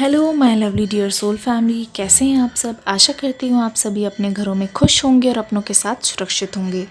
Hello my lovely dear soul family, कैसे हैं आप सब। आशा करती हूँ आप सभी अपने घरों में खुश होंगे और अपनों के साथ सुरक्षित होंगे।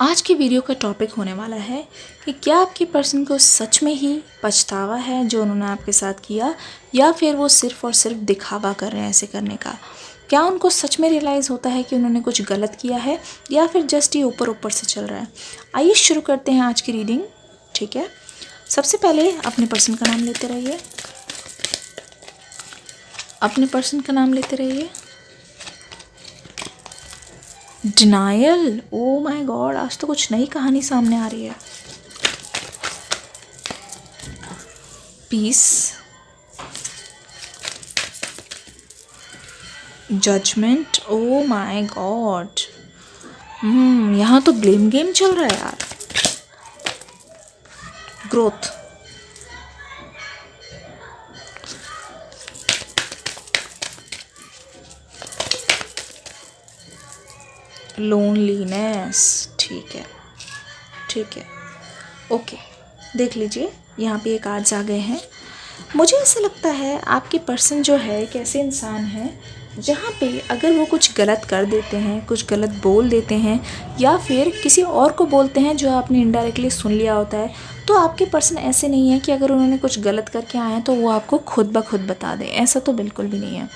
आज की वीडियो का टॉपिक होने वाला है कि क्या आपके पर्सन को सच में ही पछतावा है जो उन्होंने आपके साथ किया, या फिर वो सिर्फ़ और सिर्फ दिखावा कर रहे हैं ऐसे करने का। क्या उनको सच में रियलाइज़ होता है कि उन्होंने कुछ गलत किया है, या फिर जस्ट ये ऊपर ऊपर से चल रहा है। आइए शुरू करते हैं आज की रीडिंग। ठीक है, सबसे पहले अपने पर्सन का नाम लेते रहिए। अपने पर्सन का नाम लेते रहिए। डिनायल, ओ माय गॉड, आज तो कुछ नई कहानी सामने आ रही है। Peace, judgement, oh my god. यहाँ तो ब्लेम गेम चल रहा है यार। Growth, loneliness. ठीक है, ठीक है, ओके। देख लीजिए, यहाँ पे ये कार्ड्स आ गए हैं। मुझे ऐसा लगता है आपके पर्सन जो है एक ऐसे इंसान है जहाँ पे अगर वो कुछ गलत कर देते हैं, कुछ गलत बोल देते हैं, या फिर किसी और को बोलते हैं जो आपने इनडायरेक्टली सुन लिया होता है, तो आपके पर्सन ऐसे नहीं है कि अगर उन्होंने कुछ गलत करके आए हैं तो वो आपको खुद ब खुद बता दें। ऐसा तो बिल्कुल भी नहीं है।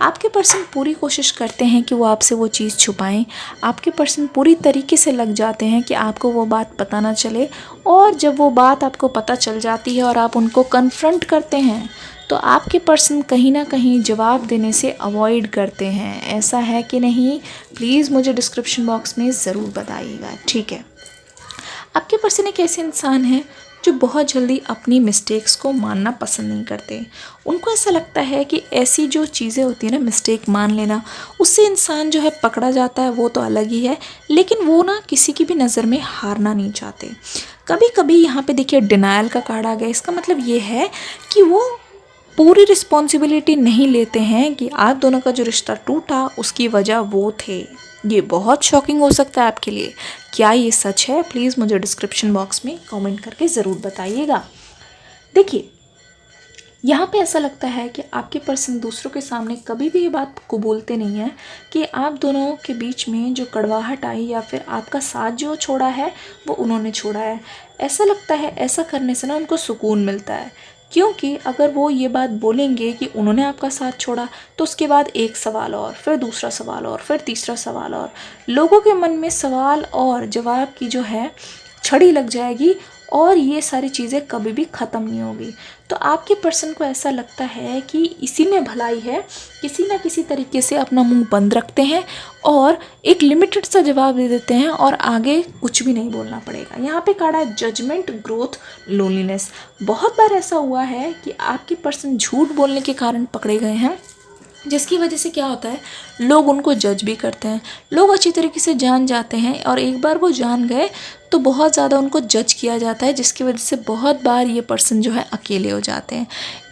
आपके पर्सन पूरी कोशिश करते हैं कि वो आपसे वो चीज़ छुपाएं। आपके पर्सन पूरी तरीके से लग जाते हैं कि आपको वो बात पता ना चले, और जब वो बात आपको पता चल जाती है और आप उनको कन्फ्रंट करते हैं तो आपके पर्सन कहीं ना कहीं जवाब देने से अवॉइड करते हैं। ऐसा है कि नहीं? प्लीज़ मुझे डिस्क्रिप्शन बॉक्स में ज़रूर बताइएगा। ठीक है, आपके पर्सन एक ऐसे इंसान है जो बहुत जल्दी अपनी मिस्टेक्स को मानना पसंद नहीं करते। उनको ऐसा लगता है कि ऐसी जो चीज़ें होती हैं ना, मिस्टेक मान लेना, उससे इंसान जो है पकड़ा जाता है, वो तो अलग ही है, लेकिन वो ना किसी की भी नज़र में हारना नहीं चाहते। कभी कभी यहाँ पे देखिए डिनायल का कार्ड आ गया। इसका मतलब ये है कि वो पूरी रिस्पॉन्सिबिलिटी नहीं लेते हैं कि आप दोनों का जो रिश्ता टूटा उसकी वजह वो थे। ये बहुत शॉकिंग हो सकता है आपके लिए। क्या ये सच है? प्लीज़ मुझे डिस्क्रिप्शन बॉक्स में कमेंट करके ज़रूर बताइएगा। देखिए, यहाँ पे ऐसा लगता है कि आपके पर्सन दूसरों के सामने कभी भी ये बात को बोलते नहीं हैं कि आप दोनों के बीच में जो कड़वाहट आई या फिर आपका साथ जो छोड़ा है वो उन्होंने छोड़ा है। ऐसा लगता है ऐसा करने से ना उनको सुकून मिलता है, क्योंकि अगर वो ये बात बोलेंगे कि उन्होंने आपका साथ छोड़ा तो उसके बाद एक सवाल और, फिर दूसरा सवाल और, फिर तीसरा सवाल और, लोगों के मन में सवाल और जवाब की जो है छड़ी लग जाएगी, और ये सारी चीज़ें कभी भी ख़त्म नहीं होगी। तो आपके पर्सन को ऐसा लगता है कि इसी में भलाई है, किसी ना किसी तरीके से अपना मुंह बंद रखते हैं और एक लिमिटेड सा जवाब दे देते हैं, और आगे कुछ भी नहीं बोलना पड़ेगा। यहाँ पे कार्ड है जजमेंट, ग्रोथ, लोनलीनेस। बहुत बार ऐसा हुआ है कि आपके पर्सन झूठ बोलने के कारण पकड़े गए हैं, जिसकी वजह से क्या होता है, लोग उनको जज भी करते हैं। लोग अच्छी तरीके से जान जाते हैं, और एक बार वो जान गए तो बहुत ज़्यादा उनको जज किया जाता है, जिसकी वजह से बहुत बार ये पर्सन जो है अकेले हो जाते हैं।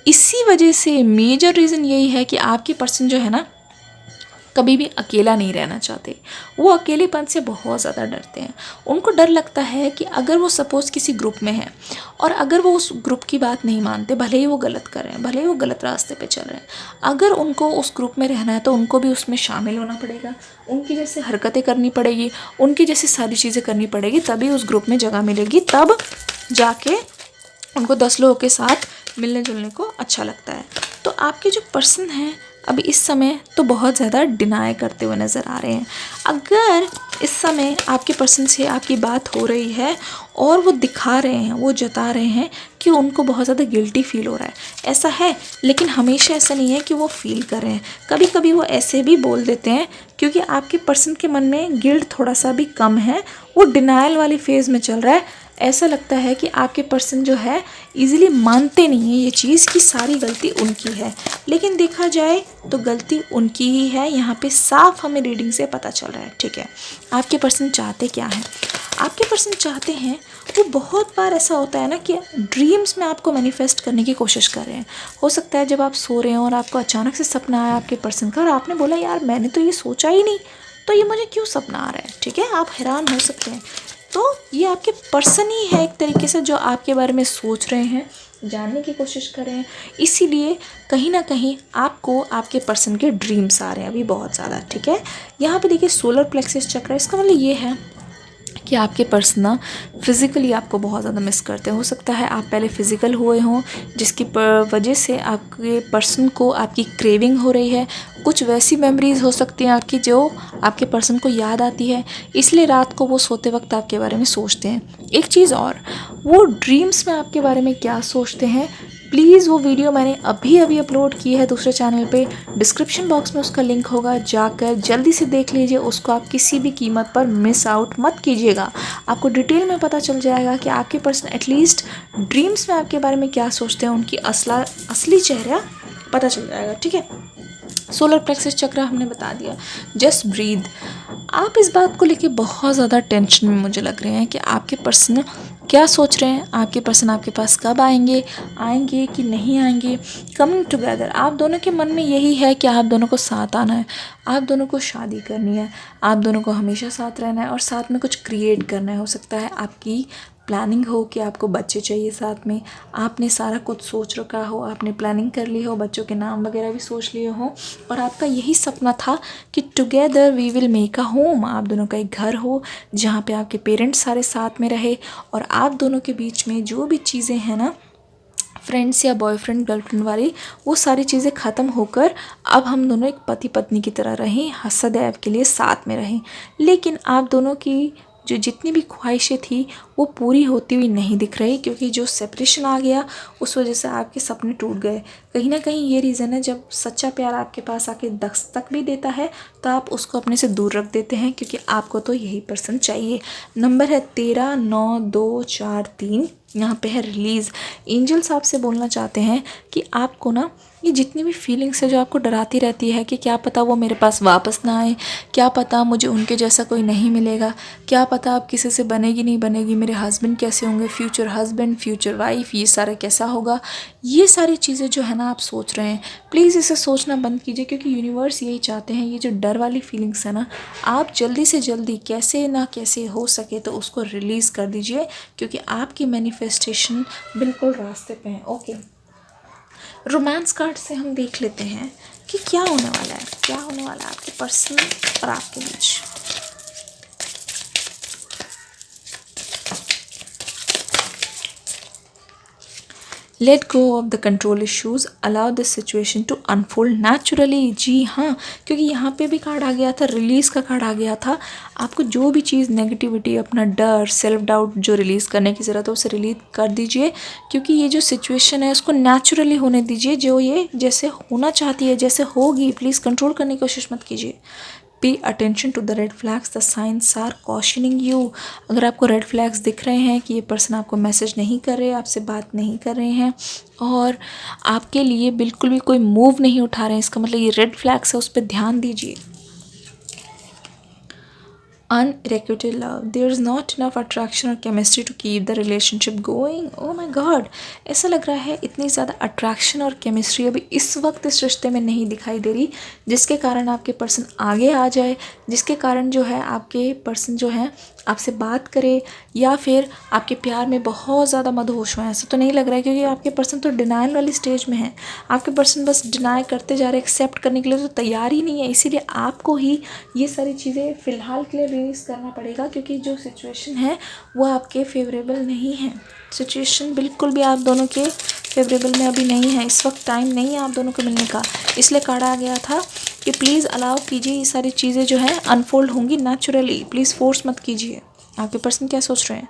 इसी वजह से मेजर रीज़न यही है कि आपके पर्सन जो है ना कभी भी अकेला नहीं रहना चाहते। वो अकेलेपन से बहुत ज़्यादा डरते हैं। उनको डर लगता है कि अगर वो सपोज़ किसी ग्रुप में हैं और अगर वो उस ग्रुप की बात नहीं मानते, भले ही वो गलत कर रहे हैं, भले ही वो गलत रास्ते पे चल रहे हैं, अगर उनको उस ग्रुप में रहना है तो उनको भी उसमें शामिल होना पड़ेगा, उनकी जैसे हरकतें करनी पड़ेगी, उनकी जैसी सारी चीज़ें करनी पड़ेगी, तभी उस ग्रुप में जगह मिलेगी, तब जाके उनको 10 लोगों के साथ मिलने जुलने को अच्छा लगता है। तो आपके जो पर्सन हैं अभी इस समय तो बहुत ज़्यादा डिनाई करते हुए नज़र आ रहे हैं। अगर इस समय आपके पर्सन से आपकी बात हो रही है और वो दिखा रहे हैं, वो जता रहे हैं कि उनको बहुत ज़्यादा गिल्टी फील हो रहा है, ऐसा है, लेकिन हमेशा ऐसा नहीं है कि वो फील कर रहे हैं। कभी कभी वो ऐसे भी बोल देते हैं क्योंकि आपके पर्सन के मन में गिल्ट थोड़ा सा भी कम है, वो डिनायल वाली फेज़ में चल रहा है। ऐसा लगता है कि आपके पर्सन जो है इजीली मानते नहीं हैं ये चीज़ कि सारी गलती उनकी है, लेकिन देखा जाए तो गलती उनकी ही है। यहाँ पे साफ हमें रीडिंग से पता चल रहा है। ठीक है, आपके पर्सन चाहते क्या हैं? आपके पर्सन चाहते हैं, वो बहुत बार ऐसा होता है ना कि ड्रीम्स में आपको मैनिफेस्ट करने की कोशिश कर रहे हैं। हो सकता है जब आप सो रहे हो और आपको अचानक से सपना आया आपके पर्सन का, और आपने बोला यार मैंने तो ये सोचा ही नहीं, तो ये मुझे क्यों सपना आ रहा है। ठीक है, आप हैरान हो सकते हैं। तो ये आपके पर्सन ही है एक तरीके से जो आपके बारे में सोच रहे हैं, जानने की कोशिश कर रहे हैं, इसीलिए कहीं ना कहीं आपको आपके पर्सन के ड्रीम्स आ रहे हैं अभी बहुत ज़्यादा, ठीक है। यहाँ पे देखिए सोलर प्लेक्सस चक्र, इसका मतलब ये है कि आपके पर्सन ना फिज़िकली आपको बहुत ज़्यादा मिस करते हैं। हो सकता है आप पहले फिज़िकल हुए हों, जिसकी वजह से आपके पर्सन को आपकी क्रेविंग हो रही है। कुछ वैसी मेमोरीज़ हो सकती हैं आपकी जो आपके पर्सन को याद आती है, इसलिए रात को वो सोते वक्त आपके बारे में सोचते हैं। एक चीज़ और, वो ड्रीम्स में आपके बारे में क्या सोचते हैं, प्लीज़ वो वीडियो मैंने अभी अपलोड की है दूसरे चैनल पे, डिस्क्रिप्शन बॉक्स में उसका लिंक होगा, जाकर जल्दी से देख लीजिए उसको। आप किसी भी कीमत पर मिस आउट मत कीजिएगा। आपको डिटेल में पता चल जाएगा कि आपके पर्सन एटलीस्ट ड्रीम्स में आपके बारे में क्या सोचते हैं, उनकी असली चेहरा पता चल जाएगा, ठीक है। सोलर प्लेक्सस चक्र हमने बता दिया। Just breathe. आप इस बात को लेके बहुत ज़्यादा टेंशन में मुझे लग रहे हैं कि आपके पर्सन क्या सोच रहे हैं, आपके पर्सन आपके पास कब आएंगे कि नहीं आएंगे। कमिंग टुगेदर, आप दोनों के मन में यही है कि आप दोनों को साथ आना है, आप दोनों को शादी करनी है, आप दोनों को हमेशा साथ रहना है और साथ में कुछ क्रिएट करना है। हो सकता है आपकी प्लानिंग हो कि आपको बच्चे चाहिए साथ में, आपने सारा कुछ सोच रखा हो, आपने प्लानिंग कर ली हो, बच्चों के नाम वगैरह भी सोच लिए हो, और आपका यही सपना था कि together we will make a home. आप दोनों का एक घर हो जहाँ पे आपके पेरेंट्स सारे साथ में रहे, और आप दोनों के बीच में जो भी चीज़ें हैं ना, फ्रेंड्स या बॉयफ्रेंड गर्लफ्रेंड वाली, वो सारी चीज़ें ख़त्म होकर अब हम दोनों एक पति पत्नी की तरह रहें, सदैव के लिए साथ में रहें। लेकिन आप दोनों की जो जितनी भी ख्वाहिशें थी वो पूरी होती हुई नहीं दिख रही, क्योंकि जो सेपरेशन आ गया उस वजह से आपके सपने टूट गए। कहीं ना कहीं ये रीज़न है, जब सच्चा प्यार आपके पास आके दस्तक भी देता है तो आप उसको अपने से दूर रख देते हैं, क्योंकि आपको तो यही पर्सन चाहिए। नंबर है 13 9 2 4 3, यहाँ पे है रिलीज़। एंजल्स आपसे बोलना चाहते हैं कि आपको ना ये जितनी भी फीलिंग्स है जो आपको डराती रहती है कि क्या पता वो मेरे पास वापस ना आए, क्या पता मुझे उनके जैसा कोई नहीं मिलेगा, क्या पता अब किसी से बनेगी नहीं बनेगी, मेरे हस्बैंड कैसे होंगे, फ्यूचर हस्बैंड फ्यूचर वाइफ, ये सारा कैसा होगा, ये सारी चीज़ें जो है ना आप सोच रहे हैं, प्लीज़ इसे सोचना बंद कीजिए, क्योंकि यूनिवर्स यही चाहते हैं, ये जो डर वाली फीलिंग्स है ना, आप जल्दी से जल्दी कैसे ना कैसे हो सके तो उसको रिलीज़ कर दीजिए, क्योंकि आपकी मैनिफेस्टेशन बिल्कुल रास्ते पे है। ओके, रोमांस कार्ड से हम देख लेते हैं कि क्या होने वाला है, क्या होने वाला है आपके पर्सन और आपके बीच। Let go of the control issues, allow this situation to unfold naturally. जी हाँ, क्योंकि यहाँ पे भी कार्ड आ गया था, रिलीज़ का कार्ड आ गया था। आपको जो भी चीज़ नेगेटिविटी, अपना डर, सेल्फ डाउट जो रिलीज़ करने की ज़रूरत है उसे रिलीज़ कर दीजिए, क्योंकि ये जो सिचुएशन है उसको नेचुरली होने दीजिए, जो ये जैसे होना चाहती है जैसे होगी, प्लीज़ कंट्रोल करने की कोशिश मत कीजिए। Pay attention to the red flags, the signs are cautioning you. अगर आपको रेड फ्लैग्स दिख रहे हैं कि ये पर्सन आपको मैसेज नहीं कर रहे, आपसे बात नहीं कर रहे हैं और आपके लिए बिल्कुल भी कोई मूव नहीं उठा रहे हैं, इसका मतलब ये रेड फ्लैग्स है, उस पर ध्यान दीजिए। Unrequited love, there is not enough attraction or chemistry to keep the relationship going. Oh my God, ऐसा लग रहा है इतनी ज़्यादा अट्रैक्शन और केमिस्ट्री अभी इस वक्त इस रिश्ते में नहीं दिखाई दे रही, जिसके कारण आपके पर्सन आगे आ जाए, जिसके कारण जो है आपके पर्सन जो है आपसे बात करे या फिर आपके प्यार में बहुत ज़्यादा मदहोश हो। ऐसा तो नहीं लग रहा है, क्योंकि आपके पर्सन तो डिनाइल वाली स्टेज में है। आपके पर्सन बस डिनाई करते जा रहे हैं, एक्सेप्ट करने के लिए तो तैयार ही नहीं है। इसीलिए आपको ही ये सारी चीज़ें फ़िलहाल के लिए रिलीज़ करना पड़ेगा, क्योंकि जो सिचुएशन है वो आपके फेवरेबल नहीं है। सिचुएशन बिल्कुल भी आप दोनों के फेवरेबल में अभी नहीं है, इस वक्त टाइम नहीं है आप दोनों को मिलने का। इसलिए कार्ड आ गया था कि प्लीज़ अलाउ कीजिए, ये सारी चीज़ें जो है अनफोल्ड होंगी नेचुरली, प्लीज़ फोर्स मत कीजिए। आपके पर्सन क्या सोच रहे हैं?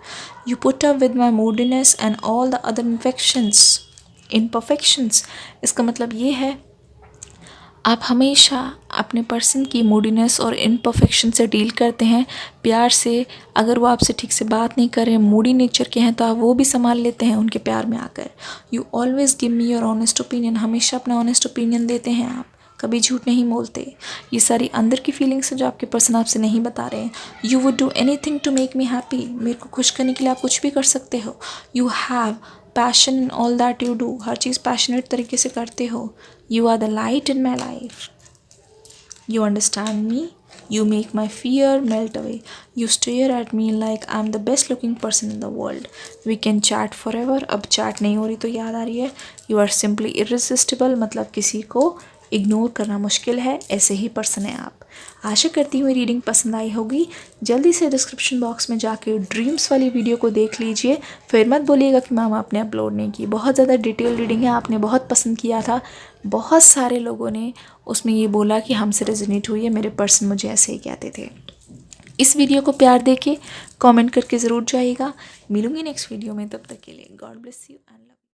You put up with my मूडीनेस and all the other imperfections. इसका मतलब ये है आप हमेशा अपने पर्सन की मूडीनेस और इम्परफेक्शन से डील करते हैं, प्यार से। अगर वो आपसे ठीक से बात नहीं कर रहे हैं, मूडी नेचर के हैं, तो आप वो भी संभाल लेते हैं उनके प्यार में आकर। You always give me your honest opinion, हमेशा अपना ऑनेस्ट ओपिनियन देते हैं आप, कभी झूठ नहीं बोलते। ये सारी अंदर की फीलिंग्स है जो आपके पर्सन आपसे नहीं बता रहे हैं। You would do anything to make me happy, मेरे को खुश करने के लिए आप कुछ भी कर सकते हो। You have passion in all that you do, हर चीज़ पैशनेट तरीके से करते हो। You are the light in my life, you understand me, You make my fear melt away. You stare at me like I'm the best looking person in the world. We can chat forever. अब chat नहीं हो रही तो याद आ रही है. You are simply irresistible, मतलब किसी को इग्नोर करना मुश्किल है, ऐसे ही पर्सन है आप. आशा करती हूँ रीडिंग पसंद आई होगी. जल्दी से डिस्क्रिप्शन बॉक्स में जाके ड्रीम्स वाली वीडियो को देख लीजिए. फिर मत बोलिएगा कि मैम आपने अपलोड नहीं की. बहुत ज़्यादा डिटेल रीडिंग है, आपने बहुत पसंद किया था. बहुत सारे लोगों ने उसमें ये बोला कि हमसे रेजोनेट हुई है, मेरे पर्सन मुझे ऐसे ही कहते थे. इस वीडियो को प्यार देके कमेंट करके ज़रूर जाइएगा. मिलूंगी नेक्स्ट वीडियो में, तब तक के लिए God bless you and love.